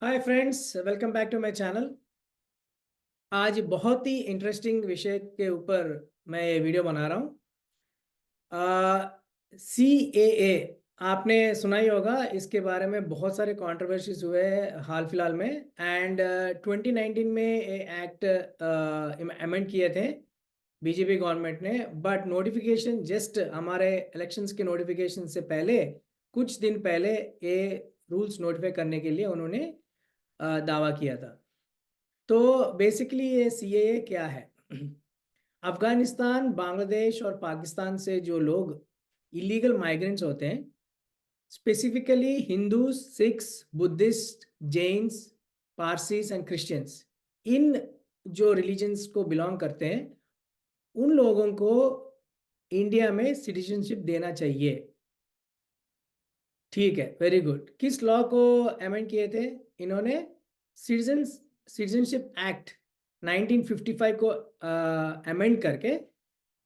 Hi friends, welcome back to my channel. आज बहुत ही interesting विषय के ऊपर मैं ये वीडियो बना रहा हूँ। सी ए ए आपने सुना ही होगा। इसके बारे में बहुत सारे कंट्रोवर्सीज हुए हैं हाल फिलहाल में। एंड 2019 में ये एक्ट अमेंड किए थे बीजेपी गवर्नमेंट ने। बट नोटिफिकेशन जस्ट हमारे इलेक्शंस के नोटिफिकेशन से पहले कुछ दिन पहले ये रूल्स नोटिफाई करने के लिए उन्होंने दावा किया था। तो बेसिकली ये सीएए क्या है? अफगानिस्तान, बांग्लादेश और पाकिस्तान से जो लोग इलीगल माइग्रेंट्स होते हैं, specifically Hindus, Sikhs, Buddhist, Jains, Parsis and Christians, इन जो रिलीजन्स को बिलोंग करते हैं, उन लोगों को इंडिया में सिटीजनशिप देना चाहिए। ठीक है, वेरी गुड। किस लॉ को अमेंड किए थे इन्होंने? सिटीजनशिप एक्ट 1955 को अमेंड करके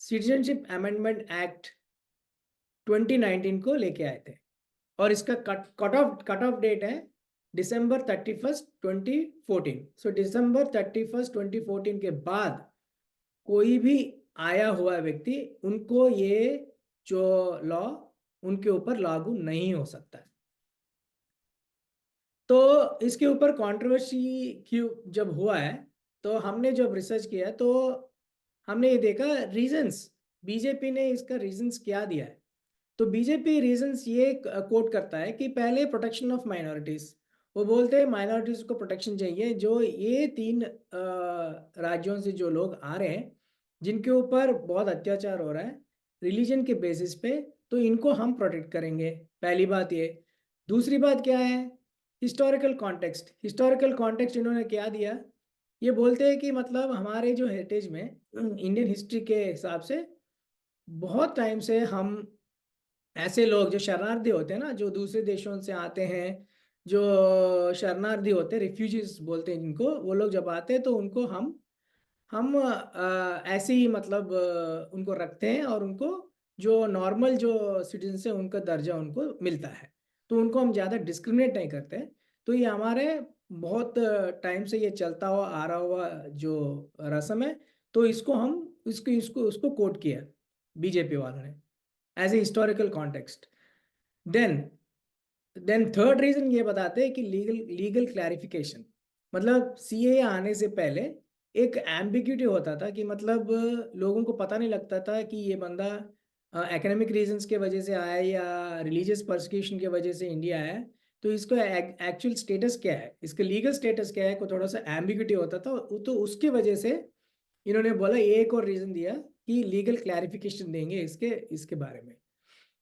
सिटीजनशिप अमेंडमेंट एक्ट 2019 को लेके आए थे। और इसका कट ऑफ डेट है दिसंबर 31 2014। सो दिसंबर 31 2014 के बाद कोई भी आया हुआ व्यक्ति, उनको ये जो लॉ उनके ऊपर लागू नहीं हो सकता है। तो इसके ऊपर कंट्रोवर्सी क्यों जब हुआ है, तो हमने जब रिसर्च किया तो हमने ये देखा रीजंस, बीजेपी ने इसका रीजंस क्या दिया है। तो बीजेपी रीजंस ये कोट करता है कि पहले प्रोटेक्शन ऑफ माइनॉरिटीज। वो बोलते हैं माइनॉरिटीज को प्रोटेक्शन चाहिए। जो ये तीन राज्यों से जो लोग आ रहे हैं जिनके ऊपर बहुत अत्याचार हो रहा है रिलीजन के बेसिस पे, तो इनको हम प्रोटेक्ट करेंगे। पहली बात ये। दूसरी बात क्या है? Historical context. हिस्टोरिकल कॉन्टेक्स्ट इन्होंने क्या दिया? ये बोलते हैं कि मतलब हमारे जो हेरिटेज में इंडियन हिस्ट्री के हिसाब से बहुत टाइम से हम ऐसे लोग जो शरणार्थी होते हैं ना, जो दूसरे देशों से आते हैं, जो शरणार्थी होते हैं, रिफ्यूजीज बोलते हैं जिनको, वो लोग जब आते हैं तो उनको हम ऐसे ही मतलब उनको रखते हैं और उनको जो नॉर्मल जो सिटीजन से उनका दर्जा उनको मिलता है। तो उनको हम ज़्यादा डिस्क्रिमिनेट नहीं करते। तो ये हमारे बहुत टाइम से ये चलता हुआ आ रहा हुआ जो रस्म है। तो इसको हम इसको इसको उसको कोट किया बीजेपी वालों ने as a historical context. Then then third reason ये बताते हैं कि लीगल लीगल क्लैरिफिकेशन। मतलब सीए आने से पहले एक एम्बिग्यूटी होता था कि मतलब लोगों को पता नहीं लगता था कि ये बंदा एकेडमिक रीजंस के वजह से आया या रिलीजियस परसिक्यूशन के वजह से इंडिया आया। तो इसको एक्चुअल स्टेटस क्या है, इसका लीगल स्टेटस क्या है, को थोड़ा सा एम्बिग्यूटी होता था। तो उसके वजह से इन्होंने बोला, एक और रीजन दिया कि लीगल क्लैरिफिकेशन देंगे इसके इसके बारे में।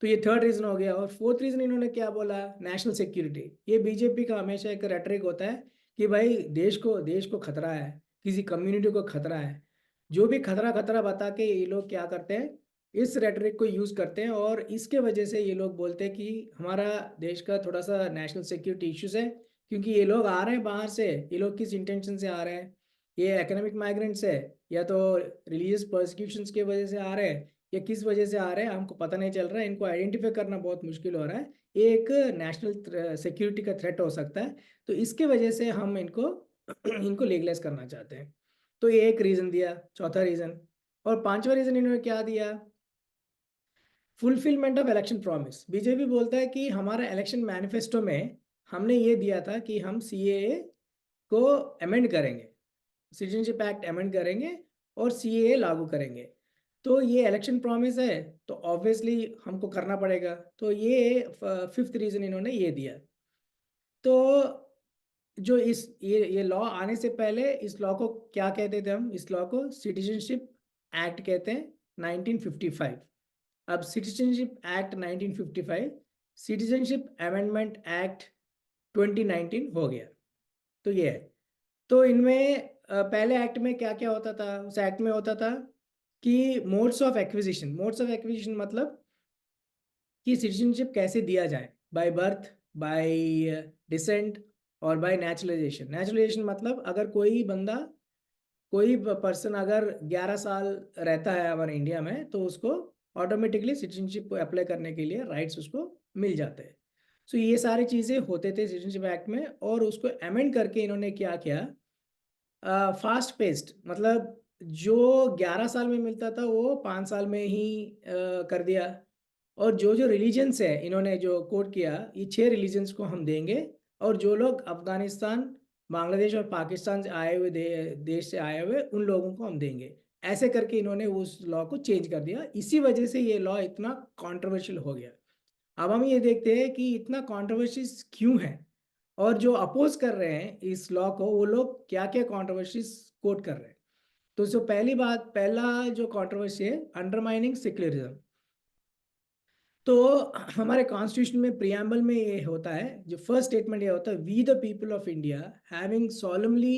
तो ये थर्ड रीजन हो गया। और फोर्थ रीजन इन्होंने क्या बोला? National security. ये बीजेपी का हमेशा एक रेटरिक होता है कि भाई देश को खतरा है, किसी कम्युनिटी को खतरा है। जो भी खतरा खतरा बता के ये लोग क्या करते हैं, इस रेटरिक को यूज करते हैं। और इसके वजह से ये लोग बोलते हैं कि हमारा देश का थोड़ा सा नेशनल सिक्योरिटी इश्यूज है। क्योंकि ये लोग आ रहे हैं बाहर से, ये लोग किस इंटेंशन से आ रहे हैं? ये एकेडमिक माइग्रेंट्स है या तो रिलीजियस परसिक्यूशंस की वजह से आ रहे हैं, ये किस वजह से आ रहे हैं हमको पता नहीं चल रहा है। इनको आइडेंटिफाई करना बहुत मुश्किल हो रहा है। ये एक नेशनल सिक्योरिटी का थ्रेट हो सकता है। तो इसके वजह से हम इनको इनको लीगलाइज करना चाहते हैं। तो ये एक रीज़न दिया, चौथा रीज़न। और पांचवा रीज़न इन्होंने क्या दिया? Fulfilment of election promise. BJP बोलता है कि हमारा इलेक्शन मैनिफेस्टो में हमने ये दिया था कि हम सीएए को अमेंड करेंगे, सिटीजनशिप एक्ट अमेंड करेंगे और सीएए लागू करेंगे। तो ये इलेक्शन प्रॉमिस है, तो ऑब्वियसली हमको करना पड़ेगा। तो ये फिफ्थ रीजन इन्होंने ये दिया। तो जो ये लॉ आने से पहले इस लॉ को क्या कहते थे हम? इस लॉ को सिटीजनशिप एक्ट कहते हैं 1955। अब citizenship act 1955 citizenship amendment act 2019 हो गया। तो ये है। तो इनमें पहले एक्ट में क्या क्या होता था? उस एक्ट में होता था कि मोड्स ऑफ एक्विजिशन मतलब कि सिटीजनशिप कैसे दिया जाए, बाय बर्थ, बाय डिसेंट और बाय नेचुरलाइजेशन। नेचुरलाइजेशन मतलब अगर कोई बंदा, कोई पर्सन अगर 11 साल रहता है हमारे इंडिया में, तो उसको ऑटोमेटिकली सिटीजनशिप को अप्लाई करने के लिए राइट्स उसको मिल जाते हैं। सो ये सारी चीज़ें होते थे सिटीजनशिप एक्ट में, और उसको अमेंड करके इन्होंने क्या किया, फास्ट पेस्ड, मतलब जो 11 साल में मिलता था वो 5 साल में ही कर दिया। और जो जो रिलीजन्स है इन्होंने जो कोड किया, ये 6 रिलीजन्स को हम देंगे, और जो लोग अफगानिस्तान, बांग्लादेश और पाकिस्तान से आए हुए देश से आए हुए उन लोगों को हम देंगे। ऐसे करके इन्होंने उस लॉ को चेंज कर दिया। इसी वजह से ये लॉ इतना कंट्रोवर्शियल हो गया। अब हम ये देखते हैं कि इतना कंट्रोवर्सीज क्यों है, और जो अपोज कर रहे हैं इस लॉ को वो लोग क्या क्या कंट्रोवर्सीज कोट कर रहे हैं। तो जो पहला जो कंट्रोवर्सी है, अंडरमाइनिंग सेक्युलरिज्म। तो हमारे कॉन्स्टिट्यूशन में प्रियम्बल में ये होता है, जो फर्स्ट स्टेटमेंट ये होता है, we the people of India having solemnly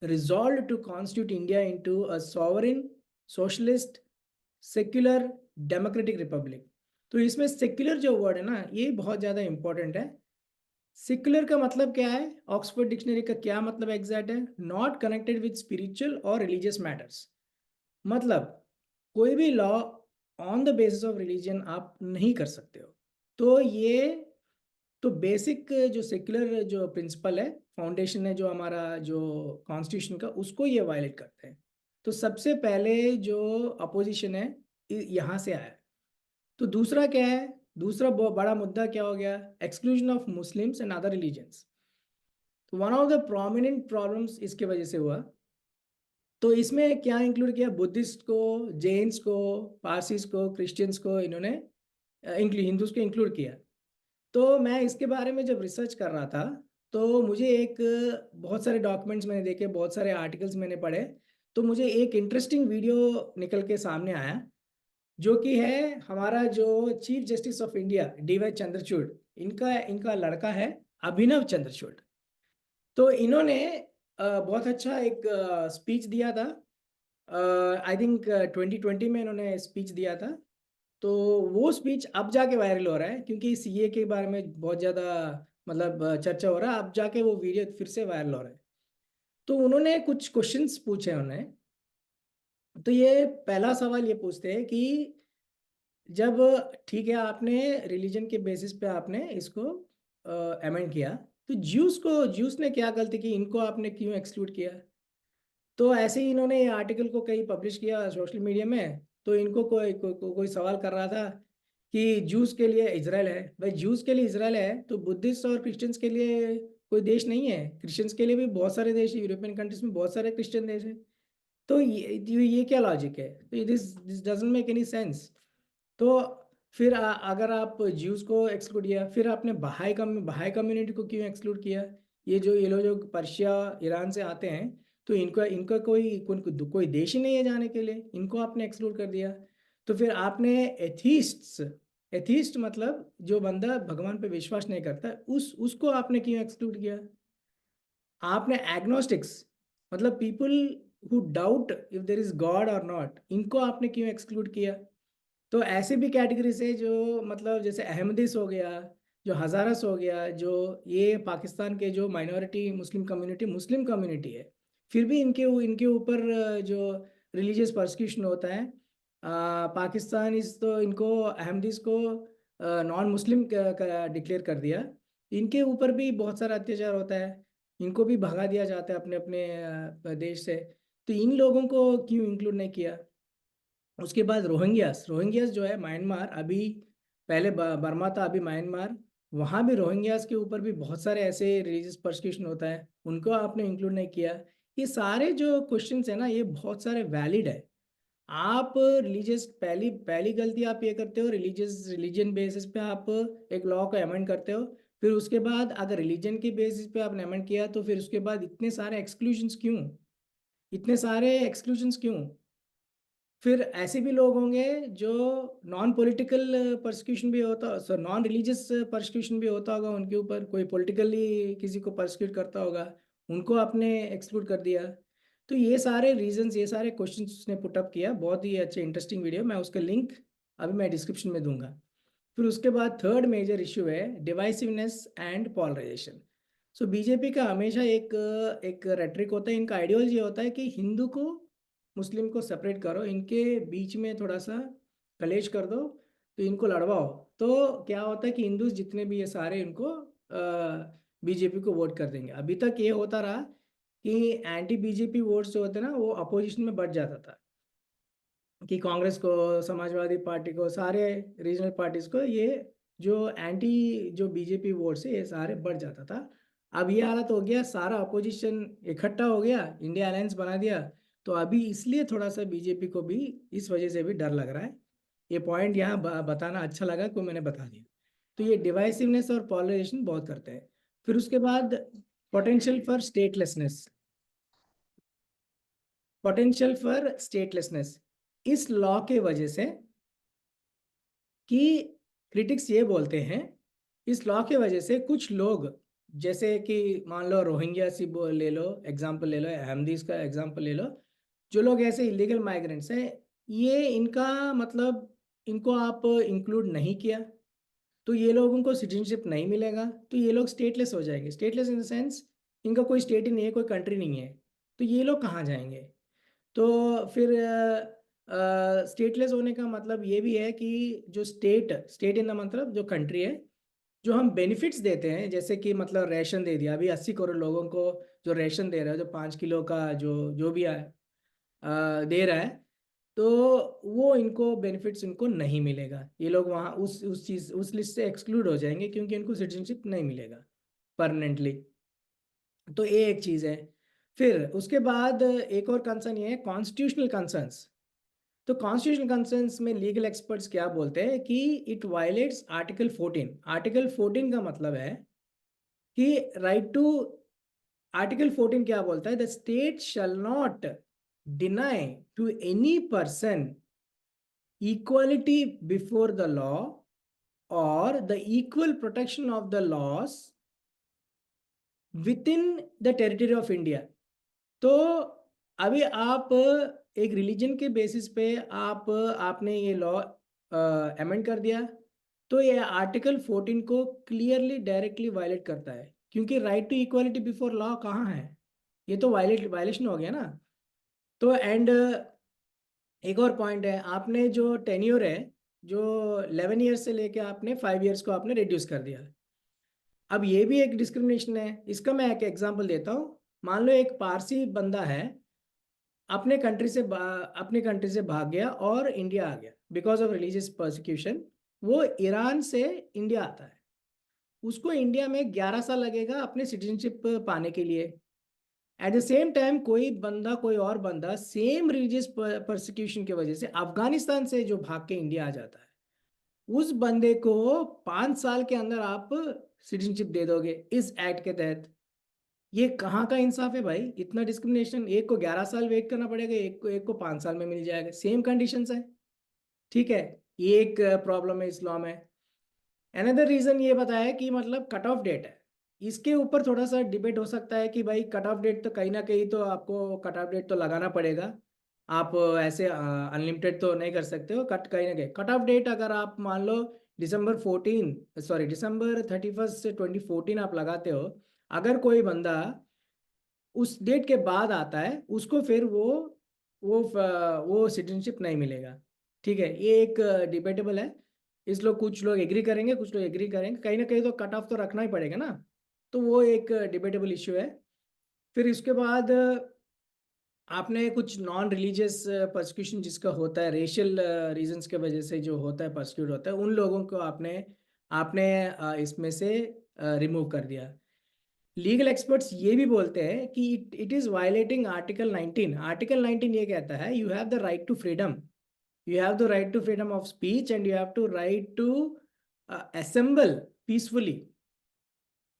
resolved to constitute India into a sovereign, socialist, secular, democratic republic. तो इसमें सेक्युलर जो वर्ड है ना, ये बहुत ज़्यादा इंपॉर्टेंट है। सेक्युलर का मतलब क्या है, ऑक्सफोर्ड डिक्शनरी का क्या मतलब एग्जैक्ट है, नॉट कनेक्टेड विद स्पिरिचुअल और रिलीजियस मैटर्स। मतलब कोई भी law on the basis of religion आप नहीं कर सकते हो। तो ये तो बेसिक जो सेक्युलर जो प्रिंसिपल है, फाउंडेशन है जो हमारा जो कॉन्स्टिट्यूशन का, उसको ये वायलेट करते हैं। तो सबसे पहले जो अपोजिशन है यहाँ से आया। तो दूसरा क्या है, दूसरा बहुत बड़ा मुद्दा क्या हो गया, exclusion of Muslims and other religions. तो one of the prominent problems इसके वजह से हुआ। तो इसमें क्या इंक्लूड किया, बुद्धिस्ट को, जैन्स को, पारसीस को, क्रिश्चियंस को इन्होंने हिंदूज को इंक्लूड किया। तो मैं इसके बारे में जब रिसर्च कर रहा था, तो मुझे एक बहुत सारे डॉक्यूमेंट्स मैंने देखे, बहुत सारे आर्टिकल्स मैंने पढ़े, तो मुझे एक इंटरेस्टिंग वीडियो निकल के सामने आया, जो कि है हमारा जो chief justice of India DY Chandrachud, इनका इनका लड़का है अभिनव चंद्रचूड़। तो इन्होंने बहुत अच्छा एक स्पीच दिया था, आई थिंक 2020 में इन्होंने स्पीच दिया था। तो वो स्पीच अब जाके वायरल हो रहा है, क्योंकि CA के बारे में बहुत ज़्यादा मतलब चर्चा हो रहा है, अब जाके वो वीडियो फिर से वायरल हो रहा है। तो उन्होंने कुछ क्वेश्चंस पूछे उन्हें। तो ये पहला सवाल ये पूछते हैं कि जब, ठीक है, आपने रिलीजन के बेसिस पे आपने इसको अमेंड किया, तो ज्यूस ने क्या गलती की, इनको आपने क्यों एक्सक्लूड किया। तो ऐसे ही इन्होंने ये आर्टिकल को कहीं पब्लिश किया सोशल मीडिया में। तो इनको कोई सवाल कर रहा था कि जूस के लिए इजराइल है, भाई जूस के लिए इजराइल है तो बुद्धिस्ट और क्रिश्चियंस के लिए कोई देश नहीं है। क्रिश्चियंस के लिए भी बहुत सारे देश है, यूरोपियन कंट्रीज में बहुत सारे क्रिश्चियन देश है। तो ये क्या लॉजिक है, तो this doesn't make any sense. तो फिर अगर आप ज्यूज को एक्सक्लूड किया, फिर आपने बहाई कम्युनिटी को क्यों एक्सक्लूड किया। ये लोग जो पर्शिया ईरान से आते हैं, तो इनका इनका कोई देश ही नहीं है जाने के लिए, इनको आपने एक्सक्लूड कर दिया। तो फिर आपने एथीस्ट मतलब जो बंदा भगवान पे विश्वास नहीं करता, उसको आपने क्यों एक्सक्लूड किया। आपने एग्नोस्टिक्स मतलब people who doubt if there is God और नॉट, इनको आपने क्यों एक्सक्लूड किया। तो ऐसे भी कैटेगरीज है जो मतलब जैसे अहमदीस हो गया, जो हज़ारस हो गया, जो ये पाकिस्तान के जो माइनॉरिटी मुस्लिम कम्युनिटी है, फिर भी इनके ऊपर जो रिलीजियस परसिक्यूशन होता है। पाकिस्तान इस तो इनको अहमदीस को नॉन मुस्लिम डिक्लेयर कर दिया। इनके ऊपर भी बहुत सारा अत्याचार होता है, इनको भी भगा दिया जाता है अपने अपने देश से। तो इन लोगों को क्यों इंक्लूड नहीं किया। उसके बाद रोहिंग्यास जो है म्यांमार, अभी पहले बर्मा था, अभी म्यांमार, वहाँ भी रोहिंग्यास के ऊपर भी बहुत सारे ऐसे रिलीजियस परसिक्यूशन होता है, उनको आपने इंक्लूड नहीं किया। ये सारे जो क्वेश्चंस है ना, ये बहुत सारे वैलिड है। आप रिलीजियस पहली पहली गलती आप ये करते हो, रिलीजन बेसिस पे आप एक लॉ को अमेंड करते हो। फिर उसके बाद अगर रिलीजन के बेसिस पे आपने अमेंड किया, तो फिर उसके बाद इतने सारे एक्सक्लूजन्स क्यों। फिर ऐसे भी लोग होंगे जो नॉन पॉलिटिकल परसिक्यूशन भी होता, सो नॉन रिलीजियस परसिक्यूशन भी होता होगा उनके ऊपर, कोई पॉलिटिकली किसी को परसिक्यूट करता होगा, उनको आपने एक्सक्लूड कर दिया। तो ये सारे रीजंस, ये सारे क्वेश्चंस उसने पुटअप किया, बहुत ही अच्छे इंटरेस्टिंग वीडियो, मैं उसका लिंक अभी मैं डिस्क्रिप्शन में दूंगा। फिर उसके बाद थर्ड मेजर इशू है डिवाइसिवनेस एंड पॉलराइजेशन। सो बीजेपी का हमेशा एक रेटरिक होता है, इनका आइडियोलॉजी होता है कि हिंदू को मुस्लिम को सेपरेट करो, इनके बीच में थोड़ा सा कलेश कर दो, तो इनको लड़वाओ। तो क्या होता है कि हिंदूज जितने भी ये सारे इनको बीजेपी को वोट कर देंगे। अभी तक ये होता रहा कि एंटी बीजेपी वोट्स जो होते हैं ना वो अपोजिशन में बढ़ जाता था, कि कांग्रेस को, समाजवादी पार्टी को, सारे रीजनल पार्टीज को ये जो एंटी जो बीजेपी वोट से ये सारे बढ़ जाता था। अब ये हालत हो गया, सारा अपोजिशन इकट्ठा हो गया, इंडिया अलायंस बना दिया। तो अभी इसलिए थोड़ा सा बीजेपी को भी इस वजह से भी डर लग रहा है। ये पॉइंट यहाँ बताना अच्छा लगा को मैंने बता दिया। तो ये डिवाइसिवनेस और पॉलराइजेशन बहुत करते हैं। फिर उसके बाद potential for statelessness, potential for statelessness इस लॉ के वजह से, कि क्रिटिक्स ये बोलते हैं इस लॉ के वजह से कुछ लोग, जैसे कि मान लो रोहिंग्या सी ले लो एग्जांपल, ले लो अहमदीज का एग्जांपल ले लो, जो लोग ऐसे इलीगल माइग्रेंट्स हैं, ये इनका मतलब इनको आप इंक्लूड नहीं किया तो ये लोगों को सिटीजनशिप नहीं मिलेगा, तो ये लोग स्टेटलेस हो जाएंगे। स्टेटलेस इन द सेंस इनका कोई स्टेट ही नहीं है, कोई कंट्री नहीं है, तो ये लोग कहाँ जाएंगे? तो फिर स्टेटलेस होने का मतलब ये भी है कि जो स्टेट स्टेट इन द मतलब जो कंट्री है, जो हम बेनिफिट्स देते हैं, जैसे कि मतलब रेशन दे दिया, अभी 80 करोड़ लोगों को जो रेशन दे रहा है, जो 5 किलो का जो जो भी दे रहा है, तो वो इनको बेनिफिट्स इनको नहीं मिलेगा। ये लोग वहाँ उस चीज़ उस लिस्ट से एक्सक्लूड हो जाएंगे, क्योंकि इनको सिटीजनशिप नहीं मिलेगा परमानेंटली। तो ये एक चीज़ है। फिर उसके बाद एक और कंसर्न ये है कॉन्स्टिट्यूशनल कंसर्न्स। तो कॉन्स्टिट्यूशनल कंसर्न्स में लीगल एक्सपर्ट्स क्या बोलते हैं कि इट वायलेट्स आर्टिकल 14। आर्टिकल 14 का मतलब है कि राइट टू, आर्टिकल 14 क्या बोलता है? The state shall not deny to any person equality before the law और the equal protection of the laws within the territory of India. तो अभी आप एक रिलीजन के बेसिस पे आपने ये लॉ अमेंड कर दिया, तो ये आर्टिकल 14 को क्लियरली डायरेक्टली वायलेट करता है, क्योंकि right to equality before law कहाँ है? ये तो वायलेशन हो गया ना। तो एंड एक और पॉइंट है, आपने जो टेन्योर है, जो 11 ईयर्स से लेके आपने 5 ईयर्स को आपने रिड्यूस कर दिया। अब ये भी एक डिस्क्रिमिनेशन है। इसका मैं एक एग्जांपल देता हूँ। मान लो एक पारसी बंदा है, अपने कंट्री से भाग गया और इंडिया आ गया बिकॉज ऑफ रिलीजियस परसिक्यूशन। वो ईरान से इंडिया आता है, उसको इंडिया में 11 साल लगेगा अपने सिटीजनशिप पाने के लिए। एट द सेम टाइम कोई और बंदा सेम रिलीजियस परसिक्यूशन की वजह से अफगानिस्तान से जो भाग के इंडिया आ जाता है, उस बंदे को 5 साल के अंदर आप सिटीजनशिप दे दोगे इस एक्ट के तहत। ये कहाँ का इंसाफ है भाई? इतना डिस्क्रिमिनेशन, एक को 11 साल वेट करना पड़ेगा, एक को 5 साल में मिल जाएगा, सेम कंडीशंस है। ठीक है, ये एक प्रॉब्लम है इस लॉ में। अनदर रीजन ये बताया कि मतलब कट ऑफ डेट है, इसके ऊपर थोड़ा सा डिबेट हो सकता है कि भाई कट ऑफ डेट तो कहीं ना कहीं तो आपको कट ऑफ डेट तो लगाना पड़ेगा। आप ऐसे अनलिमिटेड तो नहीं कर सकते हो, कहीं ना कहीं कट ऑफ डेट अगर आप मान लो दिसंबर 31 से 2014 आप लगाते हो, अगर कोई बंदा उस डेट के बाद आता है, उसको फिर वो सिटीजनशिप नहीं मिलेगा। ठीक है, ये एक डिबेटेबल है। इस लोग कुछ लोग एग्री करेंगे, कुछ लोग एग्री करेंगे, कहीं ना कहीं तो कट ऑफ तो रखना ही पड़ेगा ना। तो वो एक डिबेटेबल इश्यू है। फिर इसके बाद आपने कुछ नॉन रिलीजियस परसिक्यूशन जिसका होता है रेशियल रीजंस के वजह से जो होता है, परसिक्यूट होता है, उन लोगों को आपने आपने इसमें से रिमूव कर दिया। लीगल एक्सपर्ट्स ये भी बोलते हैं कि it is violating article 19। Article 19 ये कहता है you have the right to freedom, you have the right to freedom of speech and you have to right to assemble peacefully.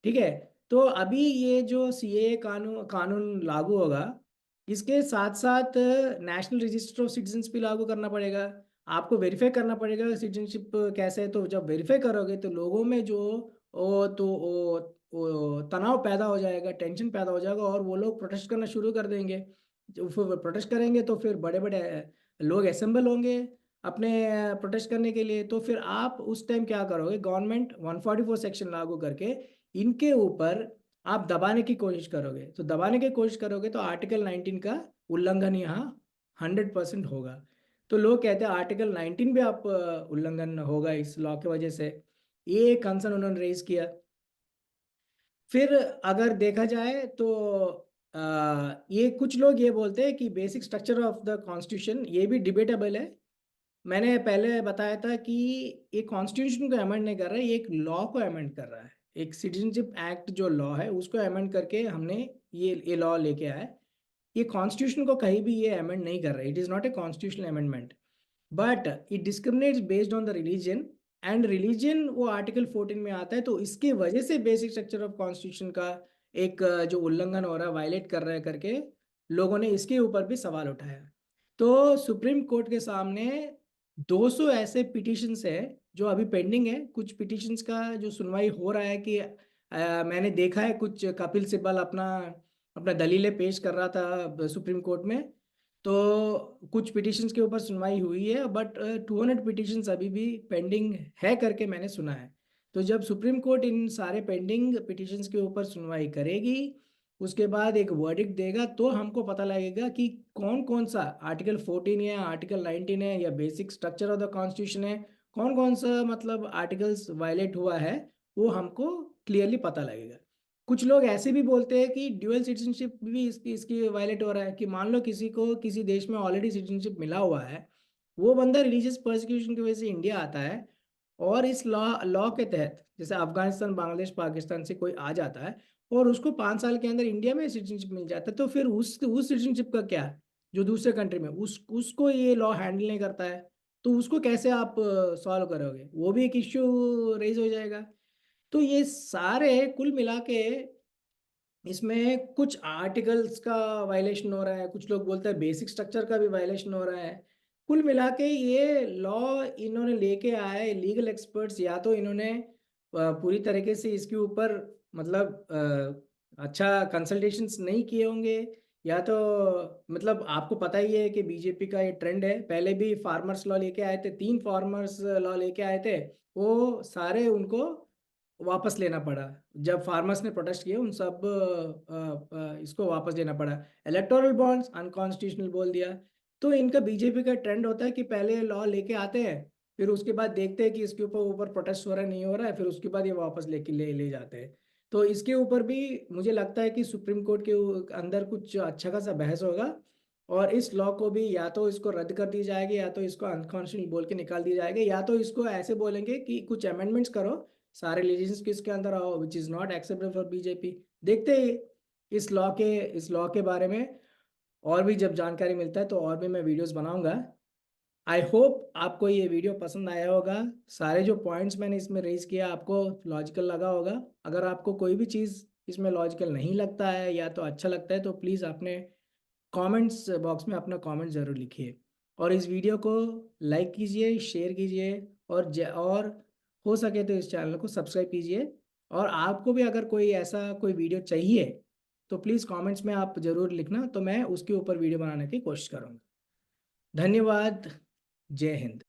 ठीक है, तो अभी ये जो सीएए कानून लागू होगा, इसके साथ साथ नेशनल रजिस्टर ऑफ सिटीजन्स भी लागू करना पड़ेगा। आपको वेरीफाई करना पड़ेगा सिटीजनशिप कैसे है। तो जब वेरीफाई करोगे तो लोगों में जो वो तनाव पैदा हो जाएगा, टेंशन पैदा हो जाएगा, और वो लोग प्रोटेस्ट करना शुरू कर देंगे। जो फिर प्रोटेस्ट करेंगे तो फिर बड़े बड़े लोग असेंबल होंगे अपने प्रोटेस्ट करने के लिए। तो फिर आप उस टाइम क्या करोगे? गवर्नमेंट 144 सेक्शन लागू करके इनके ऊपर आप दबाने की कोशिश करोगे। तो दबाने की कोशिश करोगे तो आर्टिकल 19 का उल्लंघन यहाँ 100% होगा। तो लोग कहते हैं आर्टिकल 19 भी आप उल्लंघन होगा इस लॉ की वजह से। ये कंसर्न उन्होंने रेज किया। फिर अगर देखा जाए तो ये कुछ लोग ये बोलते हैं कि basic structure of the constitution ये भी डिबेटेबल है। मैंने पहले बताया था कि ये कॉन्स्टिट्यूशन को अमेंड नहीं कर रहा है, ये एक लॉ को अमेंड कर रहा है। एक सिटीजनशिप एक्ट जो लॉ है उसको अमेंड करके हमने ये लॉ लेके आया है। ये कॉन्स्टिट्यूशन को कहीं भी ये अमेंड नहीं कर रहा है। It is not a constitutional amendment, but it discriminates based on the religion, and religion वो आर्टिकल 14 में आता है। तो इसकी वजह से बेसिक स्ट्रक्चर ऑफ कॉन्स्टिट्यूशन का एक जो उल्लंघन हो रहा है, वायलेट कर रहा है करके लोगों ने इसके ऊपर भी सवाल उठाया। तो सुप्रीम कोर्ट के सामने 200 ऐसे पिटिशंस है जो अभी पेंडिंग है। कुछ पिटिशंस का जो सुनवाई हो रहा है कि मैंने देखा है कुछ कपिल सिब्बल अपना अपना दलीलें पेश कर रहा था सुप्रीम कोर्ट में। तो कुछ पिटिशंस के ऊपर सुनवाई हुई है, बट 200 पिटिशंस अभी भी पेंडिंग है करके मैंने सुना है। तो जब सुप्रीम कोर्ट इन सारे पेंडिंग पिटिशंस के ऊपर सुनवाई करेगी, उसके बाद एक वर्डिक्ट देगा, तो हमको पता लगेगा कि कौन कौन सा आर्टिकल 14 है, आर्टिकल 19 है, या basic structure of the constitution है, कौन कौन सा मतलब आर्टिकल्स वायलेट हुआ है, वो हमको क्लियरली पता लगेगा। कुछ लोग ऐसे भी बोलते हैं कि ड्यूअल सिटीजनशिप भी इसकी इसकी वायलेट हो रहा है, कि मान लो किसी को किसी देश में ऑलरेडी सिटीजनशिप मिला हुआ है, वो बंदा रिलीजियस परसिक्यूशन की वजह से इंडिया आता है, और इस लॉ लॉ के तहत जैसे अफगानिस्तान, बांग्लादेश, पाकिस्तान से कोई आ जाता है और उसको 5 साल के अंदर इंडिया में सिटीजनशिप मिल जाता है, तो फिर उस सिटीजनशिप का क्या, जो दूसरे कंट्री में उसको ये लॉ हैंडल नहीं करता है, तो उसको कैसे आप सॉल्व करोगे? वो भी एक इश्यू रेज हो जाएगा। तो ये सारे कुल मिला के इसमें कुछ आर्टिकल्स का वायलेशन हो रहा है, कुछ लोग बोलते हैं बेसिक स्ट्रक्चर का भी वायलेशन हो रहा है। कुल मिला के ये लॉ इन्होंने लेके आए लीगल एक्सपर्ट्स, या तो इन्होंने पूरी तरीके से इसके ऊपर मतलब अच्छा कंसल्टेशंस नहीं किए होंगे, या तो मतलब आपको पता ही है कि बीजेपी का ये ट्रेंड है। पहले भी फार्मर्स लॉ लेके आए थे, 3 फार्मर्स लॉ लेके आए थे, वो सारे उनको वापस लेना पड़ा। जब फार्मर्स ने प्रोटेस्ट किए उन सब इसको वापस लेना पड़ा। इलेक्टोरल बॉन्ड्स अनकॉन्स्टिट्यूशनल बोल दिया। तो इनका बीजेपी का ट्रेंड होता है कि पहले लॉ लेके आते हैं, फिर उसके बाद देखते हैं कि इसके ऊपर ऊपर प्रोटेस्ट हो रहा है नहीं हो रहा है, फिर उसके बाद ये वापस लेके ले जाते हैं। तो इसके ऊपर भी मुझे लगता है कि सुप्रीम कोर्ट के अंदर कुछ अच्छा खासा बहस होगा, और इस लॉ को भी या तो इसको रद्द कर दी जाएगी, या तो इसको अनकॉन्स्टिट्यूशनल बोल के निकाल दिया जाएगा, या तो इसको ऐसे बोलेंगे कि कुछ अमेंडमेंट्स करो, सारे रिलीजन्स के इसके अंदर आओ, which is not acceptable for BJP. देखते ही इस लॉ के बारे में और भी जब जानकारी मिलता है तो और भी मैं वीडियोस बनाऊंगा। आई होप आपको ये वीडियो पसंद आया होगा। सारे जो पॉइंट्स मैंने इसमें रेज किया आपको लॉजिकल लगा होगा। अगर आपको कोई भी चीज़ इसमें लॉजिकल नहीं लगता है या तो अच्छा लगता है, तो प्लीज़ अपने कमेंट्स बॉक्स में अपना कमेंट ज़रूर लिखिए, और इस वीडियो को लाइक कीजिए, शेयर कीजिए, और हो सके तो इस चैनल को सब्सक्राइब कीजिए। और आपको भी अगर कोई ऐसा कोई वीडियो चाहिए तो प्लीज़ कमेंट्स में आप ज़रूर लिखना, तो मैं उसके ऊपर वीडियो बनाने की कोशिश करूँगा। धन्यवाद। जय हिंद।